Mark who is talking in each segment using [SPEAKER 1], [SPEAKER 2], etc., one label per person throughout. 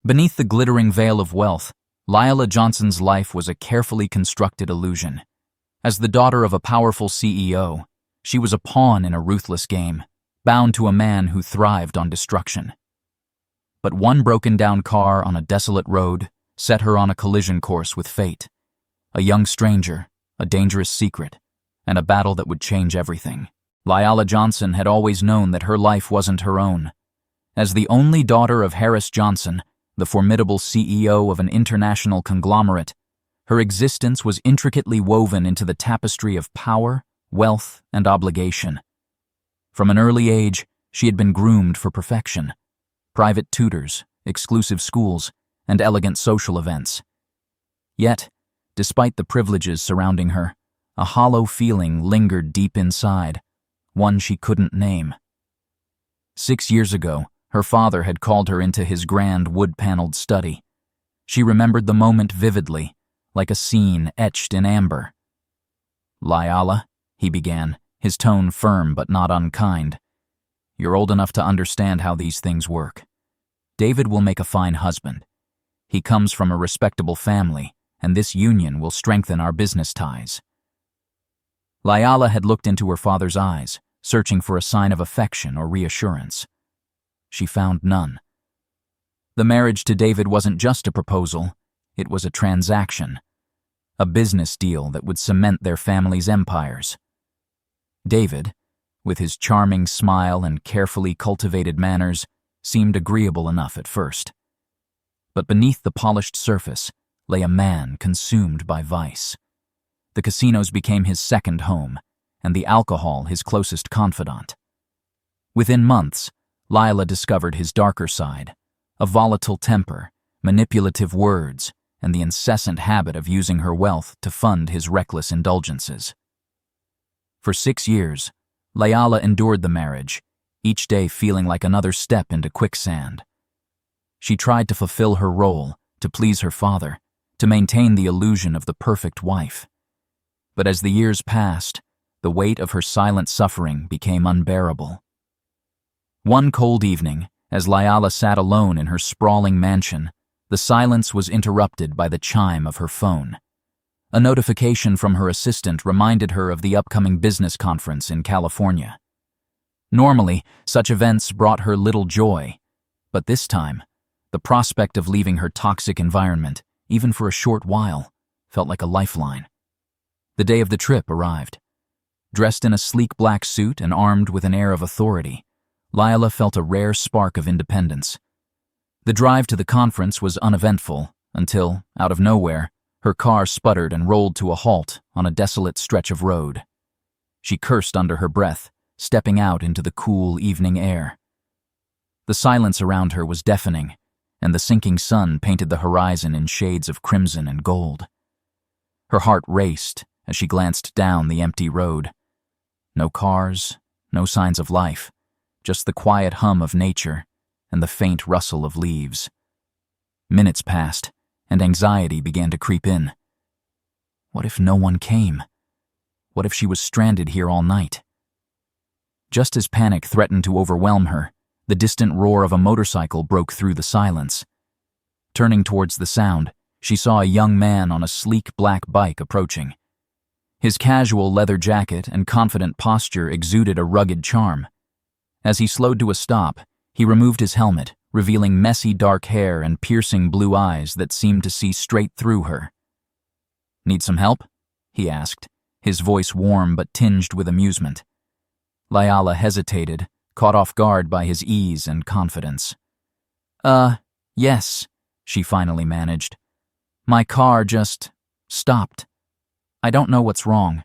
[SPEAKER 1] Beneath the glittering veil of wealth, Lila Johnson's life was a carefully constructed illusion. As the daughter of a powerful CEO, she was a pawn in a ruthless game, bound to a man who thrived on destruction. But one broken-down car on a desolate road set her on a collision course with fate. A young stranger, a dangerous secret, and a battle that would change everything. Lila Johnson had always known that her life wasn't her own. As the only daughter of Harris Johnson, the formidable CEO of an international conglomerate, her existence was intricately woven into the tapestry of power, wealth, and obligation. From an early age, she had been groomed for perfection. Private tutors, exclusive schools, and elegant social events. Yet, despite the privileges surrounding her, a hollow feeling lingered deep inside, one she couldn't name. 6 years ago, her father had called her into his grand wood-paneled study. She remembered the moment vividly, like a scene etched in amber. "Lila," he began, his tone firm but not unkind. "You're old enough to understand how these things work. David will make a fine husband. He comes from a respectable family, and this union will strengthen our business ties." Lila had looked into her father's eyes, searching for a sign of affection or reassurance. She found none. The marriage to David wasn't just a proposal, it was a transaction. A business deal that would cement their family's empires. David, with his charming smile and carefully cultivated manners, seemed agreeable enough at first. But beneath the polished surface lay a man consumed by vice. The casinos became his second home, and the alcohol his closest confidant. Within months, Lila discovered his darker side, a volatile temper, manipulative words, and the incessant habit of using her wealth to fund his reckless indulgences. For 6 years, Lila endured the marriage, each day feeling like another step into quicksand. She tried to fulfill her role, to please her father, to maintain the illusion of the perfect wife. But as the years passed, the weight of her silent suffering became unbearable. One cold evening, as Lila sat alone in her sprawling mansion, the silence was interrupted by the chime of her phone. A notification from her assistant reminded her of the upcoming business conference in California. Normally, such events brought her little joy, but this time, the prospect of leaving her toxic environment, even for a short while, felt like a lifeline. The day of the trip arrived. Dressed in a sleek black suit and armed with an air of authority, Lila felt a rare spark of independence. The drive to the conference was uneventful until, out of nowhere, her car sputtered and rolled to a halt on a desolate stretch of road. She cursed under her breath, stepping out into the cool evening air. The silence around her was deafening, and the sinking sun painted the horizon in shades of crimson and gold. Her heart raced as she glanced down the empty road. No cars, no signs of life, just the quiet hum of nature and the faint rustle of leaves. Minutes passed, and anxiety began to creep in. What if no one came? What if she was stranded here all night? Just as panic threatened to overwhelm her, the distant roar of a motorcycle broke through the silence. Turning towards the sound, she saw a young man on a sleek black bike approaching. His casual leather jacket and confident posture exuded a rugged charm. As he slowed to a stop, he removed his helmet, revealing messy dark hair and piercing blue eyes that seemed to see straight through her. "Need some help?" he asked, his voice warm but tinged with amusement. Lila hesitated, caught off guard by his ease and confidence. Yes," she finally managed. "My car just stopped. I don't know what's wrong."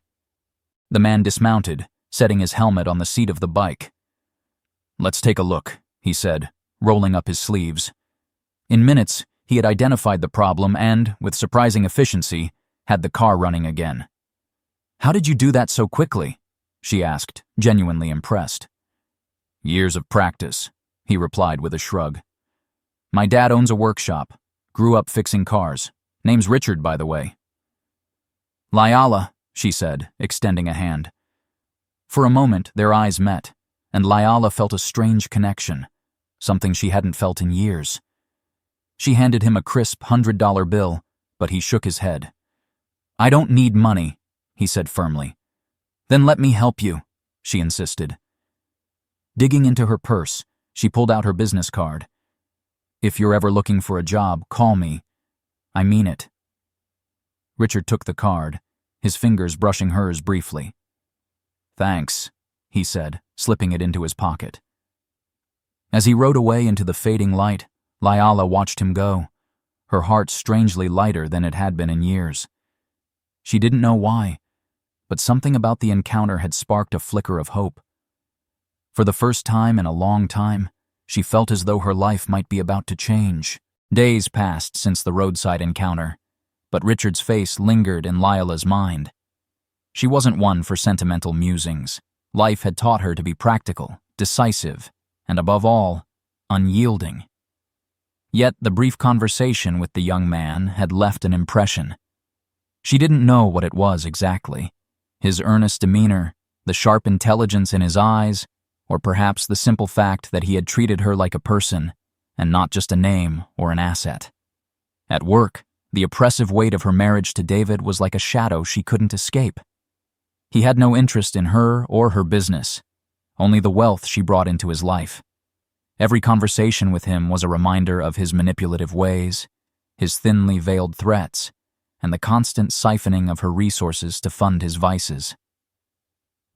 [SPEAKER 1] The man dismounted, setting his helmet on the seat of the bike. "Let's take a look," he said, rolling up his sleeves. In minutes, he had identified the problem and, with surprising efficiency, had the car running again. "How did you do that so quickly?" she asked, genuinely impressed. "Years of practice," he replied with a shrug. "My dad owns a workshop. Grew up fixing cars. Name's Richard, by the way." "Lila," she said, extending a hand. For a moment, their eyes met, and Lila felt a strange connection, something she hadn't felt in years. She handed him a crisp $100 bill, but he shook his head. "I don't need money," he said firmly. "Then let me help you," she insisted. Digging into her purse, she pulled out her business card. "If you're ever looking for a job, call me. I mean it." Richard took the card, his fingers brushing hers briefly. "Thanks," he said, slipping it into his pocket. As he rode away into the fading light, Liala watched him go, her heart strangely lighter than it had been in years. She didn't know why, but something about the encounter had sparked a flicker of hope. For the first time in a long time, she felt as though her life might be about to change. Days passed since the roadside encounter, but Richard's face lingered in Liala's mind. She wasn't one for sentimental musings. Life had taught her to be practical, decisive, and above all, unyielding. Yet the brief conversation with the young man had left an impression. She didn't know what it was exactly. His earnest demeanor, the sharp intelligence in his eyes, or perhaps the simple fact that he had treated her like a person and not just a name or an asset. At work, the oppressive weight of her marriage to David was like a shadow she couldn't escape. He had no interest in her or her business, only the wealth she brought into his life. Every conversation with him was a reminder of his manipulative ways, his thinly veiled threats, and the constant siphoning of her resources to fund his vices.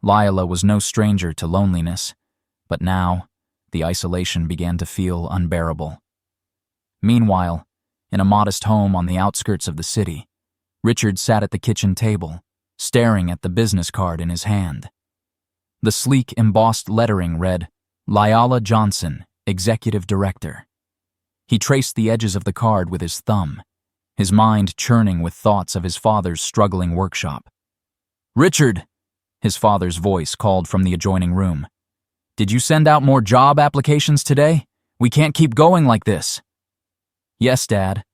[SPEAKER 1] Liala was no stranger to loneliness, but now the isolation began to feel unbearable. Meanwhile, in a modest home on the outskirts of the city, Richard sat at the kitchen table, staring at the business card in his hand. The sleek, embossed lettering read, "Liala Johnson, Executive Director." He traced the edges of the card with his thumb, his mind churning with thoughts of his father's struggling workshop. "Richard," his father's voice called from the adjoining room. "Did you send out more job applications today? We can't keep going like this." "Yes, Dad,"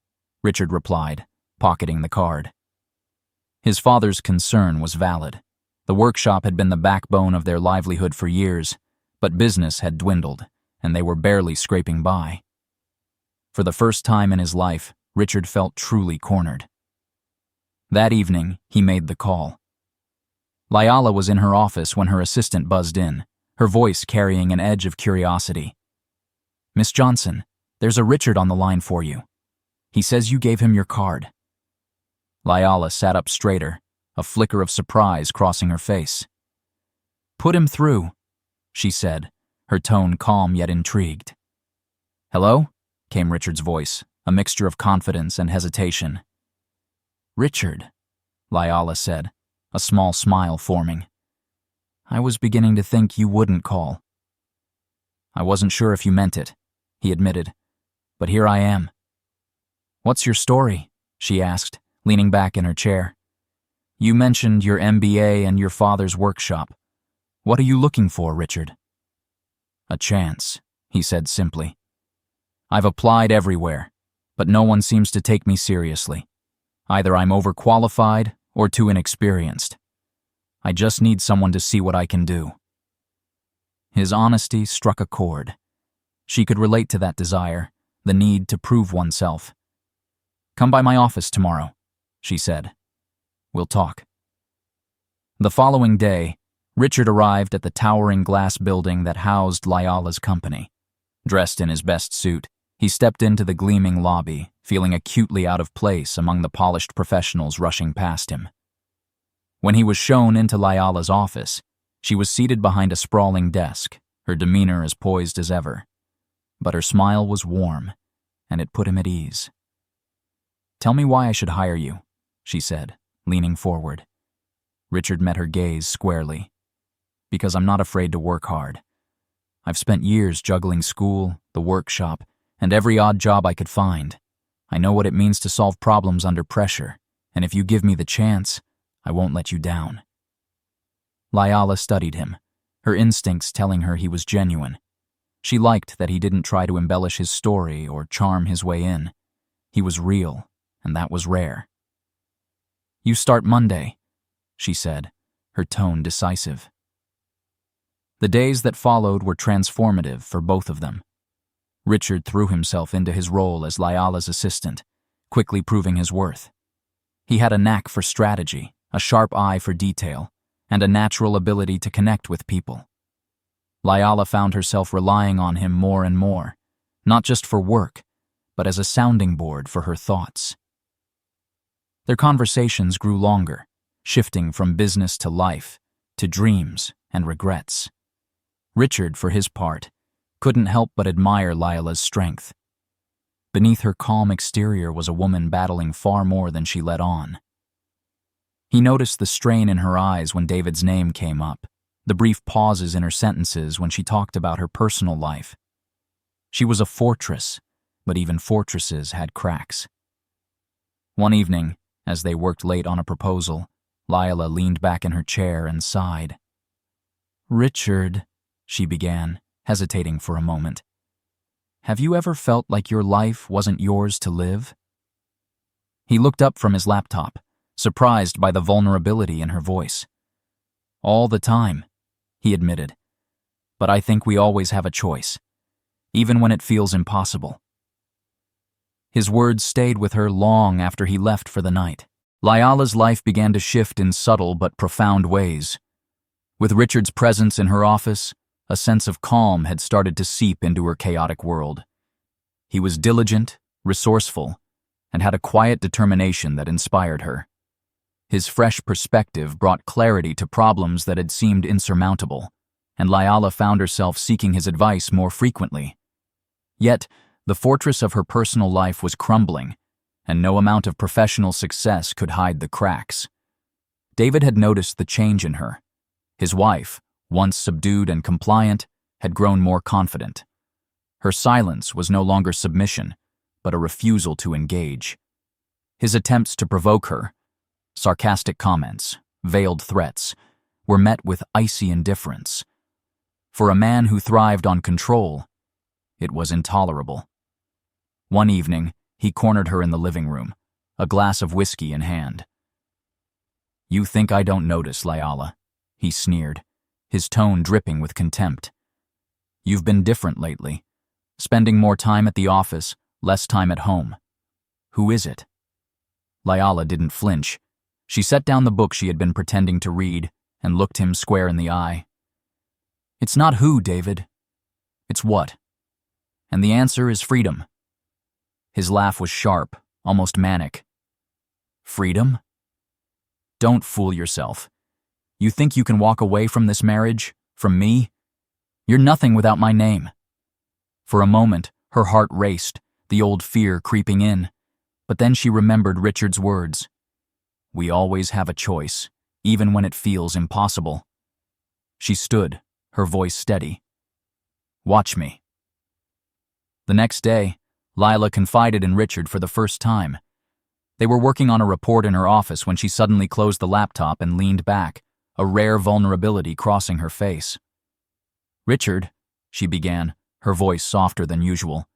[SPEAKER 1] Richard replied, pocketing the card. His father's concern was valid. The workshop had been the backbone of their livelihood for years, but business had dwindled, and they were barely scraping by. For the first time in his life, Richard felt truly cornered. That evening, he made the call. Liala was in her office when her assistant buzzed in, her voice carrying an edge of curiosity. "Miss Johnson, there's a Richard on the line for you. He says you gave him your card." Liala sat up straighter, a flicker of surprise crossing her face. "Put him through," she said, her tone calm yet intrigued. "Hello?" came Richard's voice, a mixture of confidence and hesitation. "Richard," Liala said, a small smile forming. "I was beginning to think you wouldn't call." "I wasn't sure if you meant it," he admitted, "but here I am." "What's your story?" she asked, leaning back in her chair. "You mentioned your MBA and your father's workshop. What are you looking for, Richard?" "A chance," he said simply. "I've applied everywhere, but no one seems to take me seriously. Either I'm overqualified or too inexperienced. I just need someone to see what I can do." His honesty struck a chord. She could relate to that desire, the need to prove oneself. "Come by my office tomorrow," she said. "We'll talk." The following day, Richard arrived at the towering glass building that housed Liala's company. Dressed in his best suit, he stepped into the gleaming lobby, feeling acutely out of place among the polished professionals rushing past him. When he was shown into Liala's office, she was seated behind a sprawling desk, her demeanor as poised as ever. But her smile was warm, and it put him at ease. "Tell me why I should hire you," she said, leaning forward. Richard met her gaze squarely. "Because I'm not afraid to work hard. I've spent years juggling school, the workshop, and every odd job I could find. I know what it means to solve problems under pressure, and if you give me the chance, I won't let you down." Liala studied him, her instincts telling her he was genuine. She liked that he didn't try to embellish his story or charm his way in. He was real, and that was rare. "You start Monday," she said, her tone decisive. The days that followed were transformative for both of them. Richard threw himself into his role as Lyala's assistant, quickly proving his worth. He had a knack for strategy, a sharp eye for detail, and a natural ability to connect with people. Lyala found herself relying on him more and more, not just for work, but as a sounding board for her thoughts. Their conversations grew longer, shifting from business to life, to dreams and regrets. Richard, for his part, couldn't help but admire Lyala's strength. Beneath her calm exterior was a woman battling far more than she let on. He noticed the strain in her eyes when David's name came up, the brief pauses in her sentences when she talked about her personal life. She was a fortress, but even fortresses had cracks. One evening, as they worked late on a proposal, Lyala leaned back in her chair and sighed. "Richard," she began, hesitating for a moment. "Have you ever felt like your life wasn't yours to live?" He looked up from his laptop, surprised by the vulnerability in her voice. "All the time," he admitted. "But I think we always have a choice, even when it feels impossible." His words stayed with her long after he left for the night. Lyala's life began to shift in subtle but profound ways. With Richard's presence in her office, a sense of calm had started to seep into her chaotic world. He was diligent, resourceful, and had a quiet determination that inspired her. His fresh perspective brought clarity to problems that had seemed insurmountable, and Lyala found herself seeking his advice more frequently. Yet, the fortress of her personal life was crumbling, and no amount of professional success could hide the cracks. David had noticed the change in her. His wife, once subdued and compliant, had grown more confident. Her silence was no longer submission, but a refusal to engage. His attempts to provoke her, sarcastic comments, veiled threats, were met with icy indifference. For a man who thrived on control, it was intolerable. One evening, he cornered her in the living room, a glass of whiskey in hand. "You think I don't notice, Lyala," he sneered, his tone dripping with contempt. "You've been different lately, spending more time at the office, less time at home. Who is it?" Lyala didn't flinch. She set down the book she had been pretending to read and looked him square in the eye. "It's not who, David. It's what. And the answer is freedom." His laugh was sharp, almost manic. "Freedom? Don't fool yourself. You think you can walk away from this marriage, from me? You're nothing without my name." For a moment, her heart raced, the old fear creeping in. But then she remembered Richard's words. "We always have a choice, even when it feels impossible." She stood, her voice steady. "Watch me." The next day, Lyala confided in Richard for the first time. They were working on a report in her office when she suddenly closed the laptop and leaned back, a rare vulnerability crossing her face. "Richard," she began, her voice softer than usual,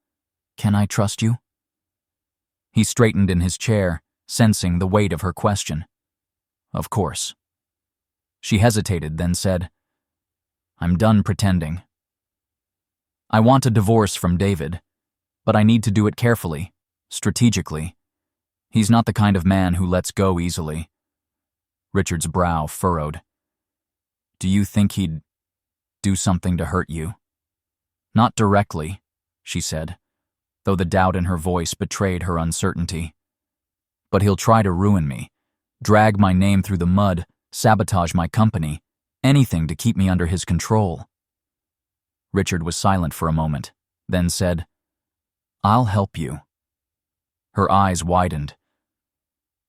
[SPEAKER 1] "can I trust you?" He straightened in his chair, sensing the weight of her question. "Of course." She hesitated, then said, "I'm done pretending. I want a divorce from David, but I need to do it carefully, strategically. He's not the kind of man who lets go easily." Richard's brow furrowed. "Do you think he'd do something to hurt you?" "Not directly," she said, though the doubt in her voice betrayed her uncertainty. "But he'll try to ruin me, drag my name through the mud, sabotage my company, anything to keep me under his control." Richard was silent for a moment, then said, "I'll help you." Her eyes widened.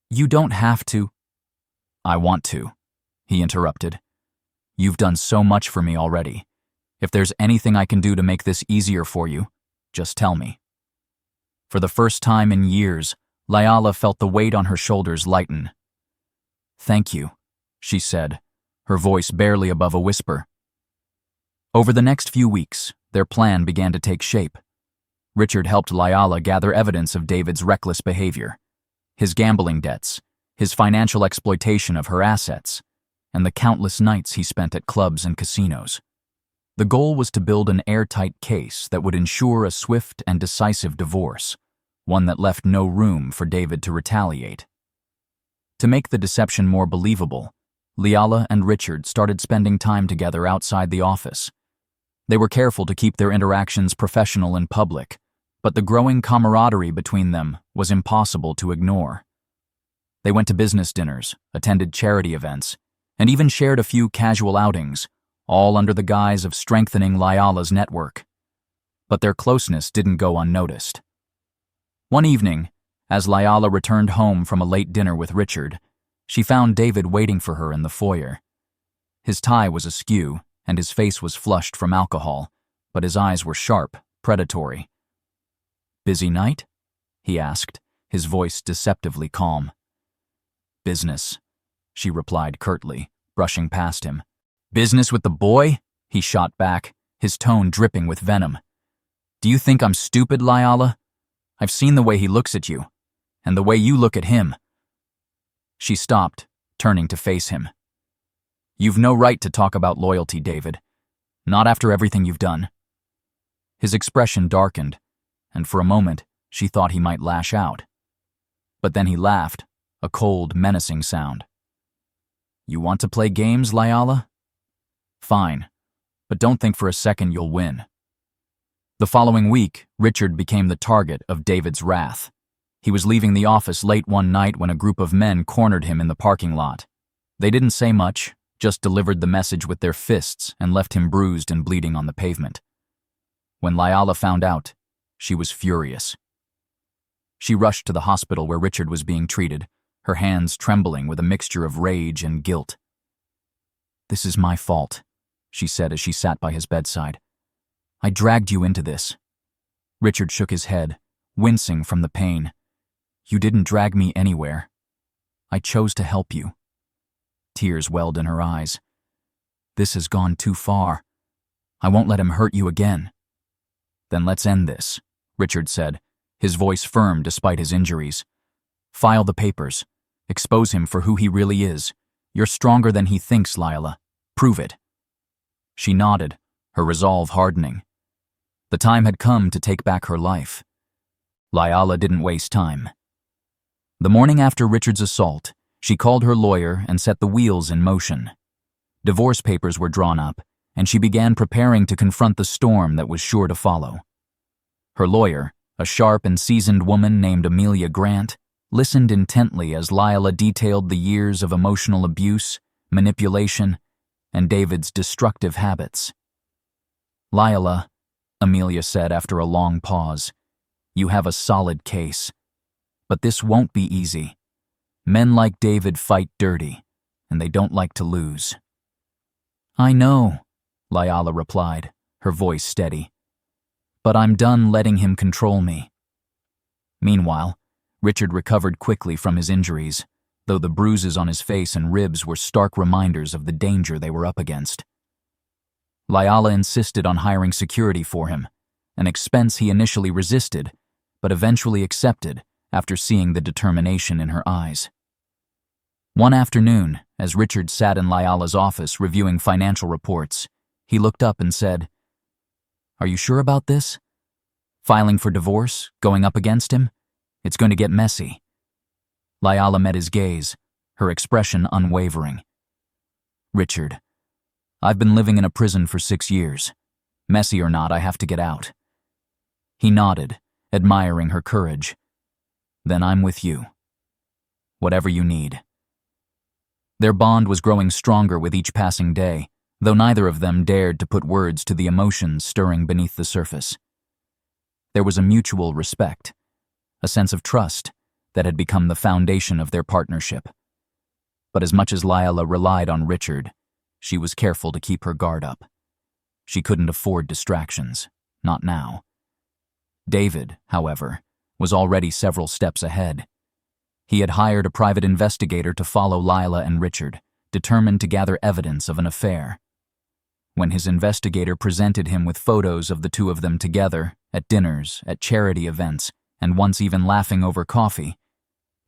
[SPEAKER 1] "You don't have to." "I want to," he interrupted. "You've done so much for me already. If there's anything I can do to make this easier for you, just tell me." For the first time in years, Lyala felt the weight on her shoulders lighten. "Thank you," she said, her voice barely above a whisper. Over the next few weeks, their plan began to take shape. Richard helped Lyala gather evidence of David's reckless behavior, his gambling debts, his financial exploitation of her assets, and the countless nights he spent at clubs and casinos. The goal was to build an airtight case that would ensure a swift and decisive divorce, one that left no room for David to retaliate. To make the deception more believable, Liala and Richard started spending time together outside the office. They were careful to keep their interactions professional and public, but the growing camaraderie between them was impossible to ignore. They went to business dinners, attended charity events, and even shared a few casual outings, all under the guise of strengthening Liala's network. But their closeness didn't go unnoticed. One evening, as Liala returned home from a late dinner with Richard, she found David waiting for her in the foyer. His tie was askew, and his face was flushed from alcohol, but his eyes were sharp, predatory. "Busy night?" he asked, his voice deceptively calm. "Business," she replied curtly, brushing past him. "Business with the boy?" he shot back, his tone dripping with venom. "Do you think I'm stupid, Liala? I've seen the way he looks at you, and the way you look at him." She stopped, turning to face him. "You've no right to talk about loyalty, David. Not after everything you've done." His expression darkened, and for a moment she thought he might lash out. But then he laughed, a cold, menacing sound. "You want to play games, Liala? Fine, but don't think for a second you'll win." The following week, Richard became the target of David's wrath. He was leaving the office late one night when a group of men cornered him in the parking lot. They didn't say much, just delivered the message with their fists and left him bruised and bleeding on the pavement. When Liala found out, she was furious. She rushed to the hospital where Richard was being treated, her hands trembling with a mixture of rage and guilt. "This is my fault," she said as she sat by his bedside. "I dragged you into this." Richard shook his head, wincing from the pain. "You didn't drag me anywhere. I chose to help you." Tears welled in her eyes. "This has gone too far. I won't let him hurt you again." "Then let's end this," Richard said, his voice firm despite his injuries. "File the papers. Expose him for who he really is. You're stronger than he thinks, Liala. Prove it." She nodded, her resolve hardening. The time had come to take back her life. Liala didn't waste time. The morning after Richard's assault, she called her lawyer and set the wheels in motion. Divorce papers were drawn up, and she began preparing to confront the storm that was sure to follow. Her lawyer, a sharp and seasoned woman named Amelia Grant, listened intently as Liala detailed the years of emotional abuse, manipulation, and David's destructive habits. "Liala," Amelia said after a long pause, "you have a solid case. But this won't be easy. Men like David fight dirty, and they don't like to lose." "I know," Liala replied, her voice steady. "But I'm done letting him control me." Meanwhile, Richard recovered quickly from his injuries, though the bruises on his face and ribs were stark reminders of the danger they were up against. Liala insisted on hiring security for him, an expense he initially resisted, but eventually accepted after seeing the determination in her eyes. One afternoon, as Richard sat in Liala's office reviewing financial reports, he looked up and said, "Are you sure about this? Filing for divorce, going up against him? It's going to get messy." Liala met his gaze, her expression unwavering. "Richard, I've been living in a prison for 6 years. Messy or not, I have to get out." He nodded, admiring her courage. "Then I'm with you. Whatever you need." Their bond was growing stronger with each passing day, though neither of them dared to put words to the emotions stirring beneath the surface. There was a mutual respect, a sense of trust that had become the foundation of their partnership. But as much as Liala relied on Richard, she was careful to keep her guard up. She couldn't afford distractions, not now. David, however, was already several steps ahead. He had hired a private investigator to follow Liala and Richard, determined to gather evidence of an affair. When his investigator presented him with photos of the two of them together, at dinners, at charity events, and once even laughing over coffee,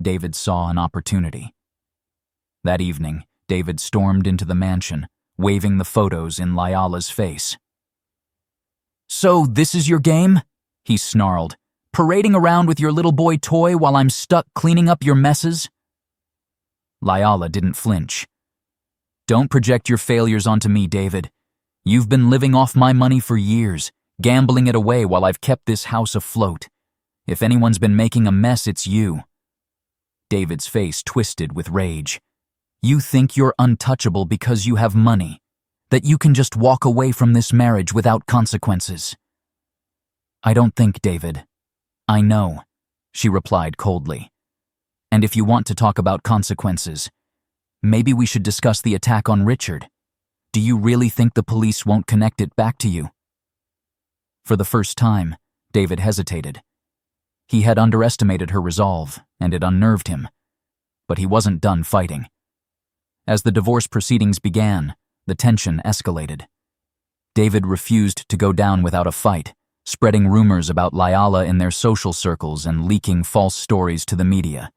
[SPEAKER 1] David saw an opportunity. That evening, David stormed into the mansion, waving the photos in Liala's face. "So this is your game?" he snarled. "Parading around with your little boy toy while I'm stuck cleaning up your messes?" Lyala didn't flinch. "Don't project your failures onto me, David. You've been living off my money for years, gambling it away while I've kept this house afloat. If anyone's been making a mess, it's you." David's face twisted with rage. "You think you're untouchable because you have money, that you can just walk away from this marriage without consequences." "I don't think, David. I know," she replied coldly. "And if you want to talk about consequences, maybe we should discuss the attack on Richard. Do you really think the police won't connect it back to you?" For the first time, David hesitated. He had underestimated her resolve, and it unnerved him. But he wasn't done fighting. As the divorce proceedings began, the tension escalated. David refused to go down without a fight, spreading rumors about Lyala in their social circles and leaking false stories to the media.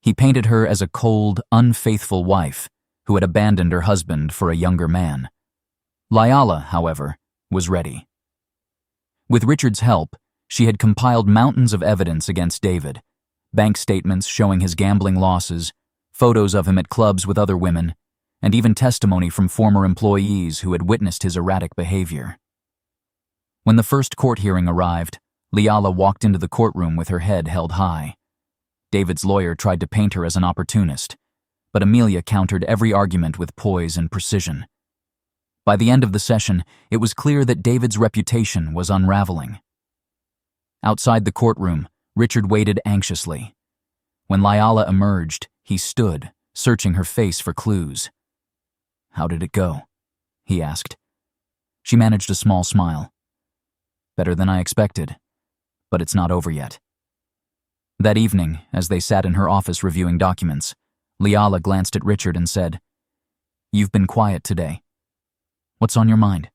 [SPEAKER 1] He painted her as a cold, unfaithful wife who had abandoned her husband for a younger man. Lyala, however, was ready. With Richard's help, she had compiled mountains of evidence against David, bank statements showing his gambling losses, photos of him at clubs with other women, and even testimony from former employees who had witnessed his erratic behavior. When the first court hearing arrived, Lyala walked into the courtroom with her head held high. David's lawyer tried to paint her as an opportunist, but Amelia countered every argument with poise and precision. By the end of the session, it was clear that David's reputation was unraveling. Outside the courtroom, Richard waited anxiously. When Lyala emerged, he stood, searching her face for clues. "How did it go?" he asked. She managed a small smile. "Better than I expected, but it's not over yet." That evening, as they sat in her office reviewing documents, Lyala glanced at Richard and said, "You've been quiet today. What's on your mind?"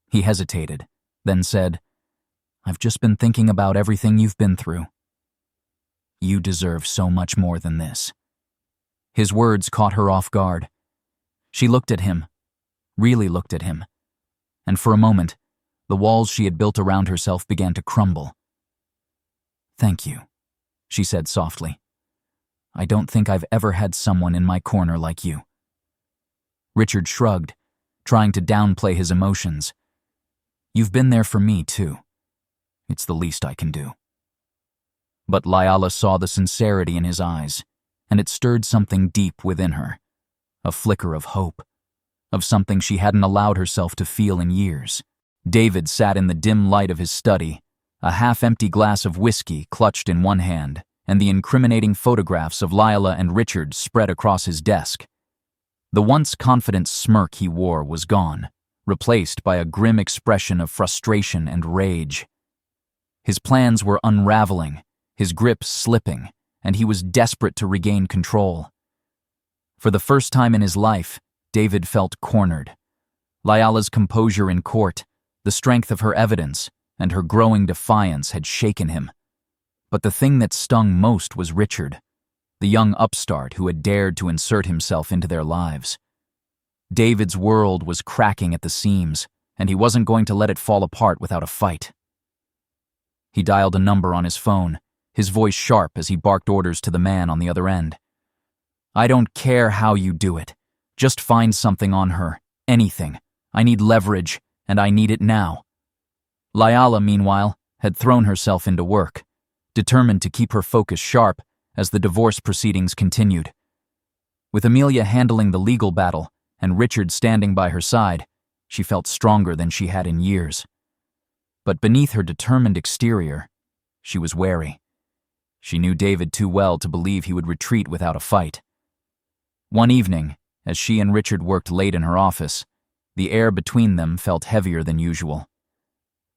[SPEAKER 1] He hesitated, then said, "I've just been thinking about everything you've been through. You deserve so much more than this." His words caught her off guard. She looked at him, really looked at him, and for a moment, the walls she had built around herself began to crumble. "Thank you," she said softly. "I don't think I've ever had someone in my corner like you." Richard shrugged, trying to downplay his emotions. "You've been there for me, too. It's the least I can do." But Lyala saw the sincerity in his eyes, and it stirred something deep within her, a flicker of hope, of something she hadn't allowed herself to feel in years. David sat in the dim light of his study, a half-empty glass of whiskey clutched in one hand, and the incriminating photographs of Lyala and Richard spread across his desk. The once confident smirk he wore was gone, replaced by a grim expression of frustration and rage. His plans were unraveling, his grip slipping, and he was desperate to regain control. For the first time in his life, David felt cornered. Lyala's composure in court, the strength of her evidence, and her growing defiance had shaken him. But the thing that stung most was Richard, the young upstart who had dared to insert himself into their lives. David's world was cracking at the seams, and he wasn't going to let it fall apart without a fight. He dialed a number on his phone, his voice sharp as he barked orders to the man on the other end. "I don't care how you do it. Just find something on her, anything. I need leverage, and I need it now." Lyala, meanwhile, had thrown herself into work, determined to keep her focus sharp as the divorce proceedings continued. With Amelia handling the legal battle and Richard standing by her side, she felt stronger than she had in years. But beneath her determined exterior, she was wary. She knew David too well to believe he would retreat without a fight. One evening, as she and Richard worked late in her office, the air between them felt heavier than usual.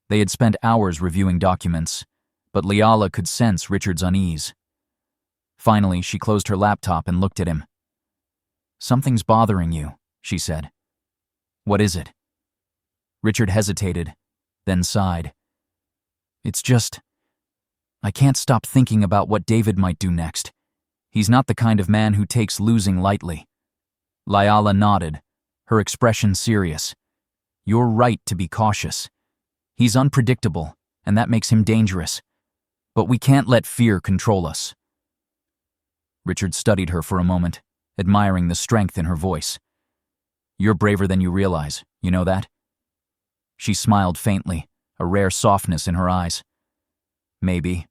[SPEAKER 1] They had spent hours reviewing documents, but Lyala could sense Richard's unease. Finally, she closed her laptop and looked at him. "Something's bothering you," she said. "What is it?" Richard hesitated, then sighed. "It's just, I can't stop thinking about what David might do next. He's not the kind of man who takes losing lightly." Lyala nodded, her expression serious. "You're right to be cautious. He's unpredictable, and that makes him dangerous. But we can't let fear control us." Richard studied her for a moment, admiring the strength in her voice. "You're braver than you realize, you know that?" She smiled faintly, a rare softness in her eyes. "Maybe,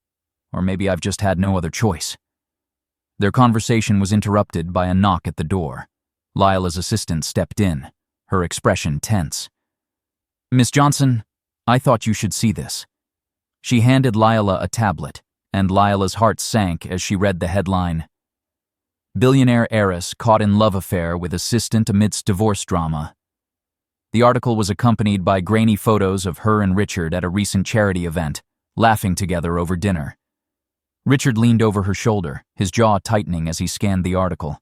[SPEAKER 1] or maybe I've just had no other choice." Their conversation was interrupted by a knock at the door. Lila's assistant stepped in, her expression tense. "Miss Johnson, I thought you should see this." She handed Lila a tablet, and Lila's heart sank as she read the headline, "Billionaire heiress caught in love affair with assistant amidst divorce drama." The article was accompanied by grainy photos of her and Richard at a recent charity event, laughing together over dinner. Richard leaned over her shoulder, his jaw tightening as he scanned the article.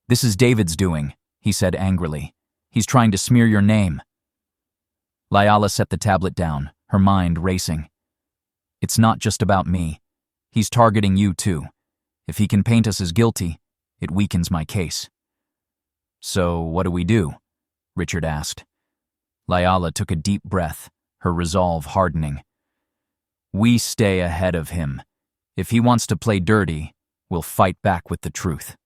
[SPEAKER 1] "This is David's doing," he said angrily. "He's trying to smear your name." Lila set the tablet down, her mind racing. "It's not just about me. He's targeting you too. If he can paint us as guilty, it weakens my case." "So what do we do?" Richard asked. Lila took a deep breath, her resolve hardening. "We stay ahead of him. If he wants to play dirty, we'll fight back with the truth."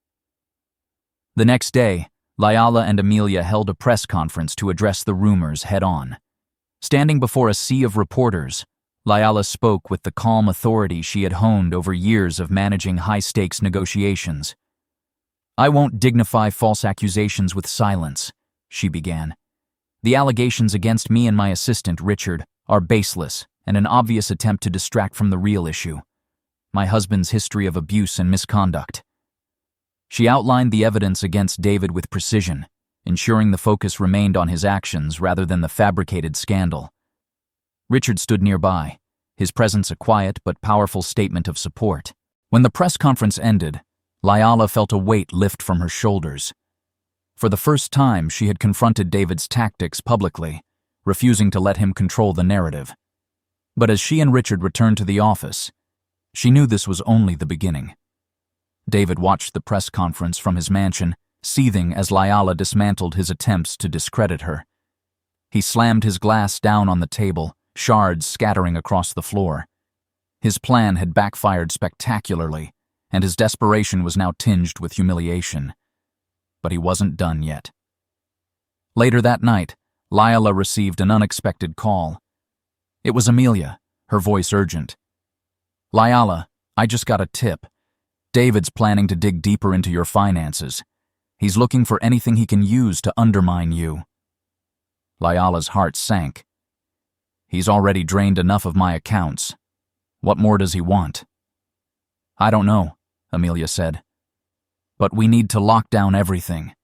[SPEAKER 1] The next day, Lila and Amelia held a press conference to address the rumors head-on. Standing before a sea of reporters, Lila spoke with the calm authority she had honed over years of managing high-stakes negotiations. "I won't dignify false accusations with silence," she began. "The allegations against me and my assistant, Richard, are baseless and an obvious attempt to distract from the real issue: my husband's history of abuse and misconduct." She outlined the evidence against David with precision, ensuring the focus remained on his actions rather than the fabricated scandal. Richard stood nearby, his presence a quiet but powerful statement of support. When the press conference ended, Lila felt a weight lift from her shoulders. For the first time, she had confronted David's tactics publicly, refusing to let him control the narrative. But as she and Richard returned to the office, she knew this was only the beginning. David watched the press conference from his mansion, seething as Lila dismantled his attempts to discredit her. He slammed his glass down on the table, shards scattering across the floor. His plan had backfired spectacularly, and his desperation was now tinged with humiliation. But he wasn't done yet. Later that night, Lila received an unexpected call. It was Amelia, her voice urgent. "Lila, I just got a tip. David's planning to dig deeper into your finances. He's looking for anything he can use to undermine you." Lila's heart sank. "He's already drained enough of my accounts. What more does he want?" "I don't know," Amelia said. "But we need to lock down everything.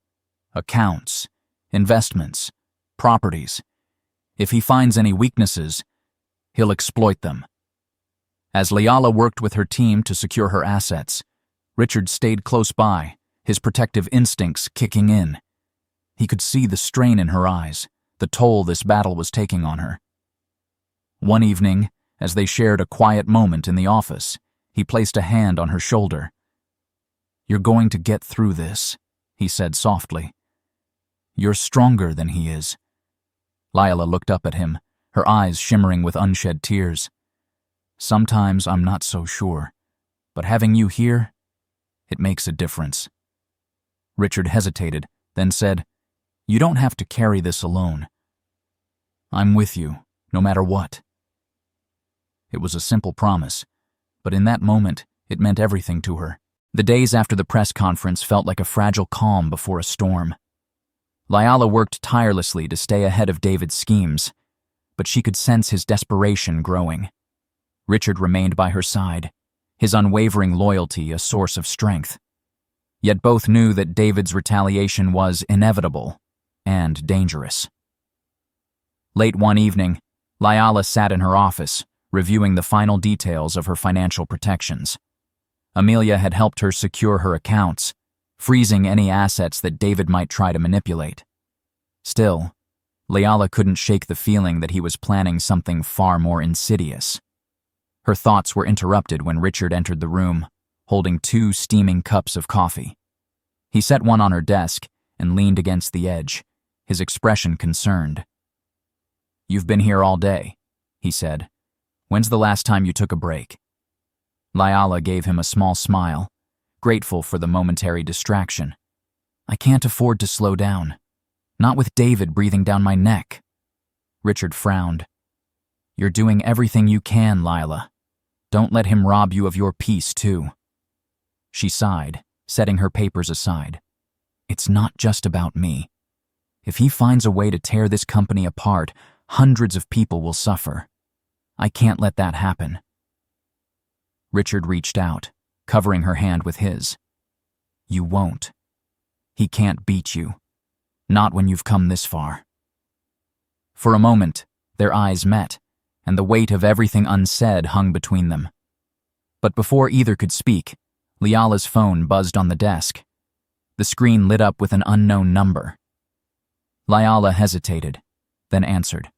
[SPEAKER 1] Accounts, investments, properties. If he finds any weaknesses, he'll exploit them." As Lila worked with her team to secure her assets, Richard stayed close by, his protective instincts kicking in. He could see the strain in her eyes, the toll this battle was taking on her. One evening, as they shared a quiet moment in the office, he placed a hand on her shoulder. "You're going to get through this," he said softly. "You're stronger than he is." Lila looked up at him, her eyes shimmering with unshed tears. "Sometimes I'm not so sure, but having you here, it makes a difference." Richard hesitated, then said, "You don't have to carry this alone. I'm with you, no matter what." It was a simple promise, but in that moment, it meant everything to her. The days after the press conference felt like a fragile calm before a storm. Lila worked tirelessly to stay ahead of David's schemes, but she could sense his desperation growing. Richard remained by her side, his unwavering loyalty a source of strength. Yet both knew that David's retaliation was inevitable and dangerous. Late one evening, Lila sat in her office, reviewing the final details of her financial protections. Amelia had helped her secure her accounts, freezing any assets that David might try to manipulate. Still, Lila couldn't shake the feeling that he was planning something far more insidious. Her thoughts were interrupted when Richard entered the room, holding 2 steaming cups of coffee. He set one on her desk and leaned against the edge, his expression concerned. "You've been here all day," he said. "When's the last time you took a break?" Lyala gave him a small smile, grateful for the momentary distraction. "I can't afford to slow down. Not with David breathing down my neck." Richard frowned. "You're doing everything you can, Lyla. Don't let him rob you of your peace, too." She sighed, setting her papers aside. "It's not just about me. If he finds a way to tear this company apart, hundreds of people will suffer. I can't let that happen." Richard reached out, covering her hand with his. "You won't. He can't beat you. Not when you've come this far." For a moment, their eyes met, and the weight of everything unsaid hung between them. But before either could speak, Lyala's phone buzzed on the desk. The screen lit up with an unknown number. Lyala hesitated, then answered.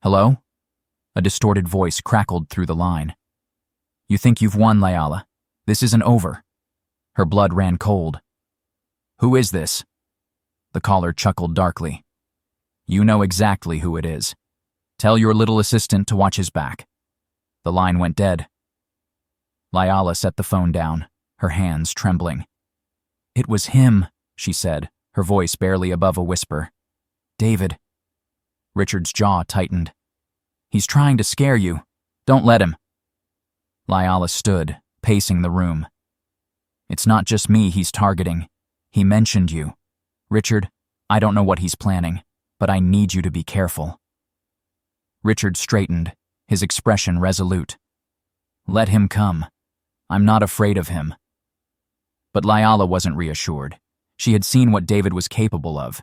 [SPEAKER 1] "Hello?" A distorted voice crackled through the line. "You think you've won, Lyala. This isn't over." Her blood ran cold. "Who is this?" The caller chuckled darkly. "You know exactly who it is. Tell your little assistant to watch his back." The line went dead. Lyala set the phone down, her hands trembling. "It was him," she said, her voice barely above a whisper. "David." Richard's jaw tightened. "He's trying to scare you. Don't let him." Lyala stood, pacing the room. "It's not just me he's targeting. He mentioned you. Richard, I don't know what he's planning, but I need you to be careful." Richard straightened, his expression resolute. "Let him come. I'm not afraid of him." But Lyala wasn't reassured. She had seen what David was capable of,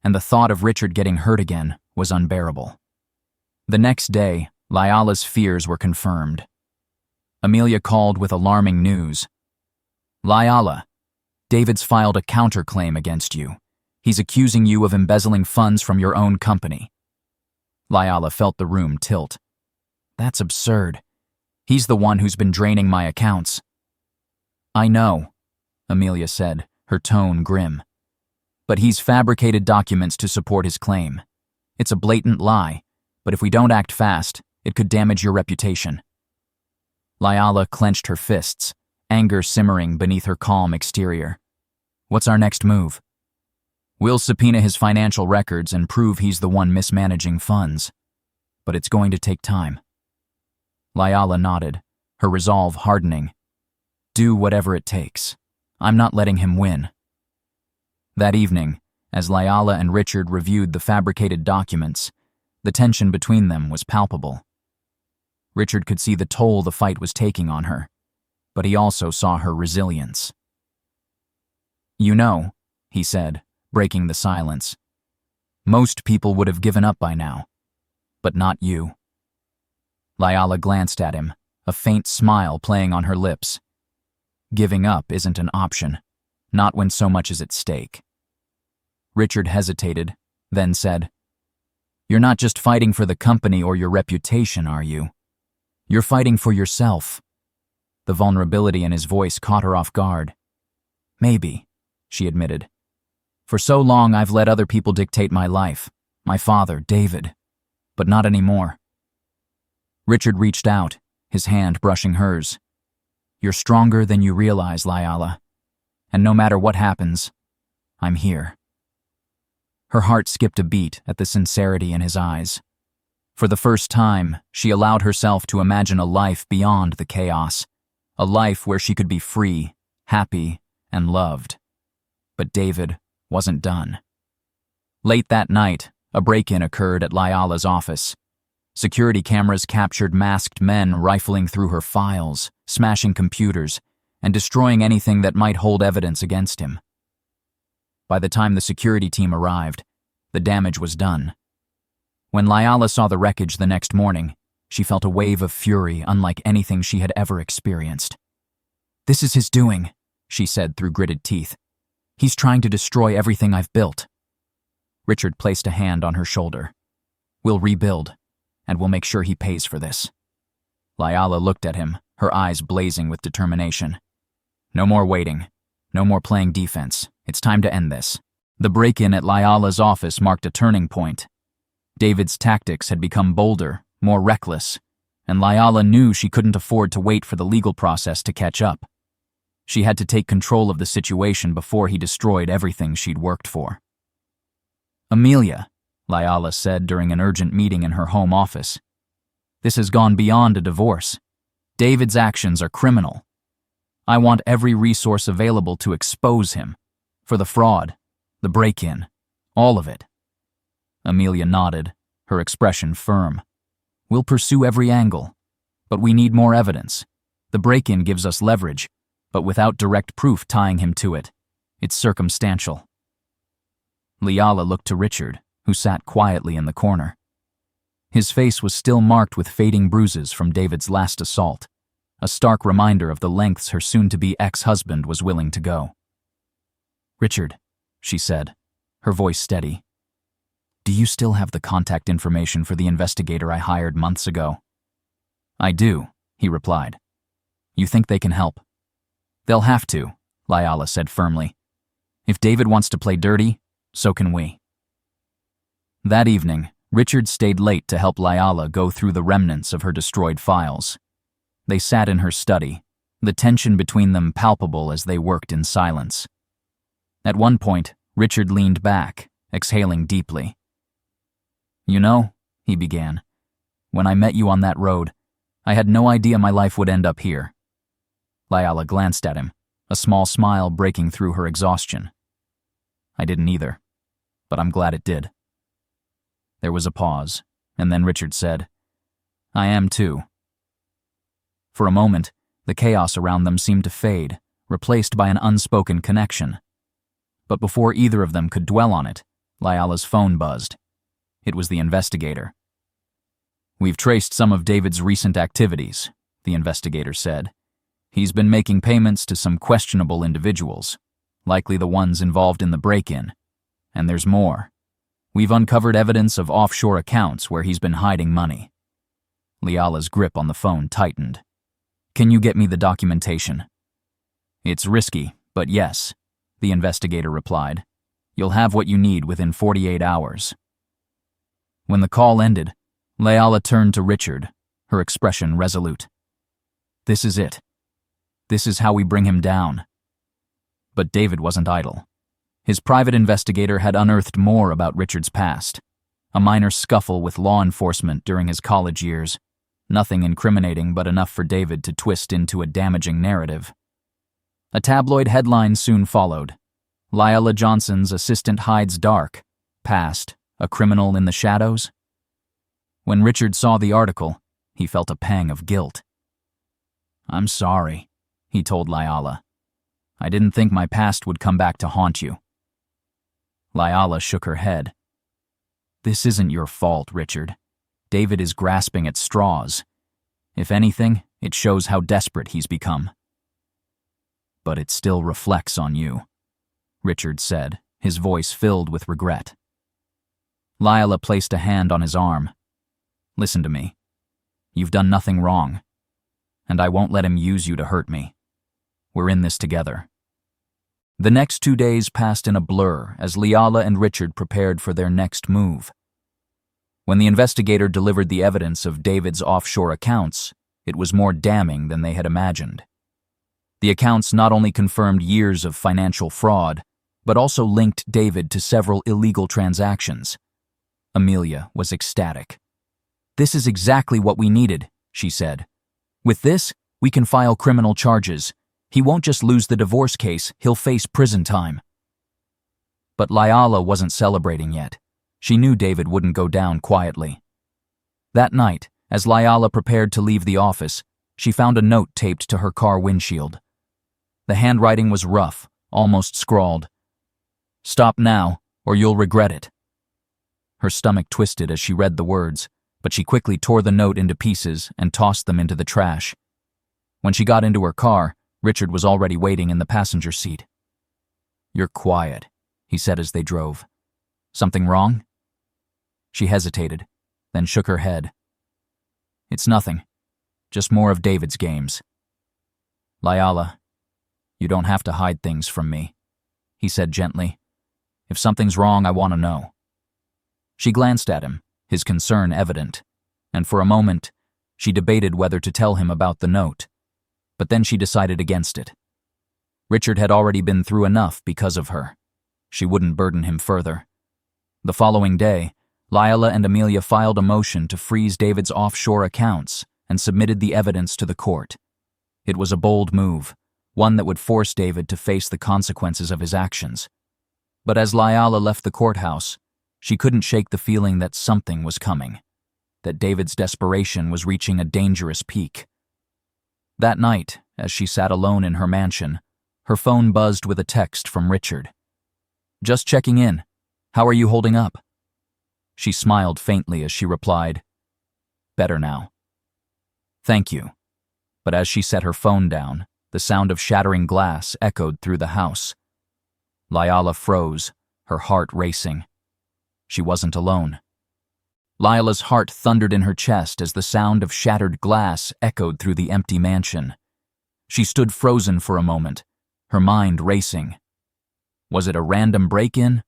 [SPEAKER 1] and the thought of Richard getting hurt again was unbearable. The next day, Lyala's fears were confirmed. Amelia called with alarming news. "Lyala, David's filed a counterclaim against you. He's accusing you of embezzling funds from your own company." Lyala felt the room tilt. "That's absurd. He's the one who's been draining my accounts." "I know," Amelia said, her tone grim. "But he's fabricated documents to support his claim. It's a blatant lie, but if we don't act fast, it could damage your reputation." Lyala clenched her fists, anger simmering beneath her calm exterior. "What's our next move?" "We'll subpoena his financial records and prove he's the one mismanaging funds. But it's going to take time." Lyala nodded, her resolve hardening. "Do whatever it takes. I'm not letting him win." That evening, as Lyala and Richard reviewed the fabricated documents, the tension between them was palpable. Richard could see the toll the fight was taking on her, but he also saw her resilience. "You know," he said, breaking the silence, "most people would have given up by now, but not you." Lyala glanced at him, a faint smile playing on her lips. Giving up isn't an option, not when so much is at stake. Richard hesitated, then said, "You're not just fighting for the company or your reputation, are you? You're fighting for yourself." The vulnerability in his voice caught her off guard. "Maybe," she admitted. "For so long I've let other people dictate my life, my father, David, but not anymore." Richard reached out, his hand brushing hers. "You're stronger than you realize, Lyala, and no matter what happens, I'm here." Her heart skipped a beat at the sincerity in his eyes. For the first time, she allowed herself to imagine a life beyond the chaos, a life where she could be free, happy, and loved. But David wasn't done. Late that night, a break-in occurred at Lyala's office. Security cameras captured masked men rifling through her files, smashing computers, and destroying anything that might hold evidence against him. By the time the security team arrived, the damage was done. When Lyala saw the wreckage the next morning, she felt a wave of fury unlike anything she had ever experienced. "This is his doing," she said through gritted teeth. "He's trying to destroy everything I've built." Richard placed a hand on her shoulder. "We'll rebuild, and we'll make sure he pays for this." Lyala looked at him, her eyes blazing with determination. "No more waiting. No more playing defense. It's time to end this." The break-in at Lyala's office marked a turning point. David's tactics had become bolder, more reckless, and Layala knew she couldn't afford to wait for the legal process to catch up. She had to take control of the situation before he destroyed everything she'd worked for. "Amelia," Layala said during an urgent meeting in her home office, "this has gone beyond a divorce. David's actions are criminal. I want every resource available to expose him, for the fraud, the break-in, all of it." Amelia nodded, her expression firm. "We'll pursue every angle, but we need more evidence. The break-in gives us leverage, but without direct proof tying him to it, it's circumstantial." Layala looked to Richard, who sat quietly in the corner. His face was still marked with fading bruises from David's last assault, a stark reminder of the lengths her soon-to-be ex-husband was willing to go. "Richard," she said, her voice steady, "do you still have the contact information for the investigator I hired months ago?" "I do," he replied. "You think they can help?" "They'll have to," Layala said firmly. "If David wants to play dirty, so can we." That evening, Richard stayed late to help Layala go through the remnants of her destroyed files. They sat in her study, the tension between them palpable as they worked in silence. At one point, Richard leaned back, exhaling deeply. "You know," he began, "when I met you on that road, I had no idea my life would end up here." Layala glanced at him, a small smile breaking through her exhaustion. "I didn't either, but I'm glad it did." There was a pause, and then Richard said, "I am too." For a moment, the chaos around them seemed to fade, replaced by an unspoken connection. But before either of them could dwell on it, Layala's phone buzzed. It was the investigator. "We've traced some of David's recent activities," the investigator said. "He's been making payments to some questionable individuals, likely the ones involved in the break-in. And there's more. We've uncovered evidence of offshore accounts where he's been hiding money." Layala's grip on the phone tightened. "Can you get me the documentation?" "It's risky, but yes," the investigator replied. "You'll have what you need within 48 hours. When the call ended, Layala turned to Richard, her expression resolute. "This is it. This is how we bring him down." But David wasn't idle. His private investigator had unearthed more about Richard's past. A minor scuffle with law enforcement during his college years. Nothing incriminating, but enough for David to twist into a damaging narrative. A tabloid headline soon followed. "Layala Johnson's assistant hides dark. Past, a criminal in the shadows?" When Richard saw the article, he felt a pang of guilt. "I'm sorry," he told Layala. "I didn't think my past would come back to haunt you." Layala shook her head. "This isn't your fault, Richard. David is grasping at straws. If anything, it shows how desperate he's become." "But it still reflects on you," Richard said, his voice filled with regret. Layala placed a hand on his arm. "Listen to me. You've done nothing wrong, and I won't let him use you to hurt me. We're in this together." The next 2 days passed in a blur as Layala and Richard prepared for their next move. When the investigator delivered the evidence of David's offshore accounts, it was more damning than they had imagined. The accounts not only confirmed years of financial fraud, but also linked David to several illegal transactions. Amelia was ecstatic. "This is exactly what we needed," she said. "With this, we can file criminal charges. He won't just lose the divorce case, he'll face prison time." But Layala wasn't celebrating yet. She knew David wouldn't go down quietly. That night, as Layala prepared to leave the office, she found a note taped to her car windshield. The handwriting was rough, almost scrawled. "Stop now, or you'll regret it." Her stomach twisted as she read the words, but she quickly tore the note into pieces and tossed them into the trash. When she got into her car, Richard was already waiting in the passenger seat. "You're quiet," he said as they drove. "Something wrong?" She hesitated, then shook her head. "It's nothing. Just more of David's games." "Layala, you don't have to hide things from me," he said gently. "If something's wrong, I want to know." She glanced at him, his concern evident, and for a moment, she debated whether to tell him about the note. But then she decided against it. Richard had already been through enough because of her. She wouldn't burden him further. The following day, Lila and Amelia filed a motion to freeze David's offshore accounts and submitted the evidence to the court. It was a bold move, one that would force David to face the consequences of his actions. But as Lila left the courthouse, she couldn't shake the feeling that something was coming, that David's desperation was reaching a dangerous peak. That night, as she sat alone in her mansion, her phone buzzed with a text from Richard. "Just checking in. How are you holding up?" She smiled faintly as she replied, "Better now." "Thank you." But as she set her phone down, the sound of shattering glass echoed through the house. Lila froze, her heart racing. She wasn't alone. Lila's heart thundered in her chest as the sound of shattered glass echoed through the empty mansion. She stood frozen for a moment, her mind racing. Was it a random break-in,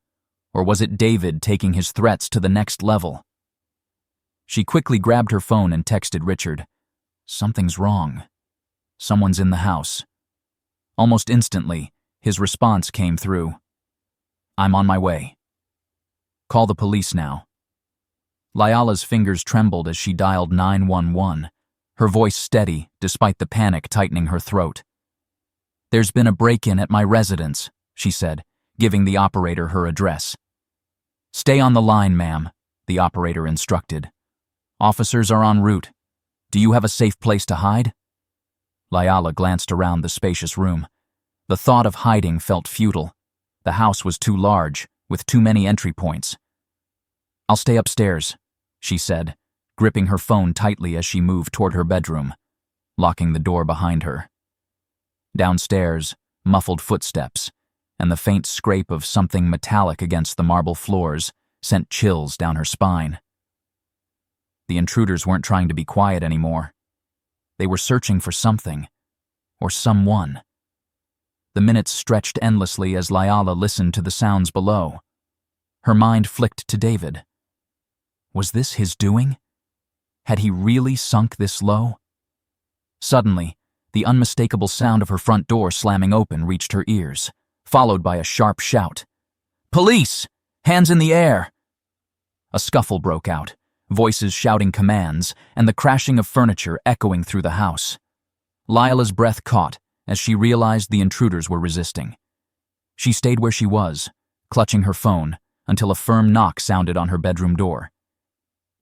[SPEAKER 1] or was it David taking his threats to the next level? She quickly grabbed her phone and texted Richard, "Something's wrong. Someone's in the house." Almost instantly, his response came through, "I'm on my way. Call the police now." Lila's fingers trembled as she dialed 911, her voice steady despite the panic tightening her throat. "There's been a break-in at my residence," she said, giving the operator her address. "Stay on the line, ma'am," the operator instructed. "Officers are en route. Do you have a safe place to hide?" Lila glanced around the spacious room. The thought of hiding felt futile. The house was too large, with too many entry points. "I'll stay upstairs," she said, gripping her phone tightly as she moved toward her bedroom, locking the door behind her. Downstairs, muffled footsteps and the faint scrape of something metallic against the marble floors sent chills down her spine. The intruders weren't trying to be quiet anymore. They were searching for something, or someone. The minutes stretched endlessly as Lila listened to the sounds below. Her mind flicked to David. Was this his doing? Had he really sunk this low? Suddenly, the unmistakable sound of her front door slamming open reached her ears, followed by a sharp shout. "Police! Hands in the air!" A scuffle broke out, voices shouting commands, and the crashing of furniture echoing through the house. Lila's breath caught as she realized the intruders were resisting. She stayed where she was, clutching her phone, until a firm knock sounded on her bedroom door.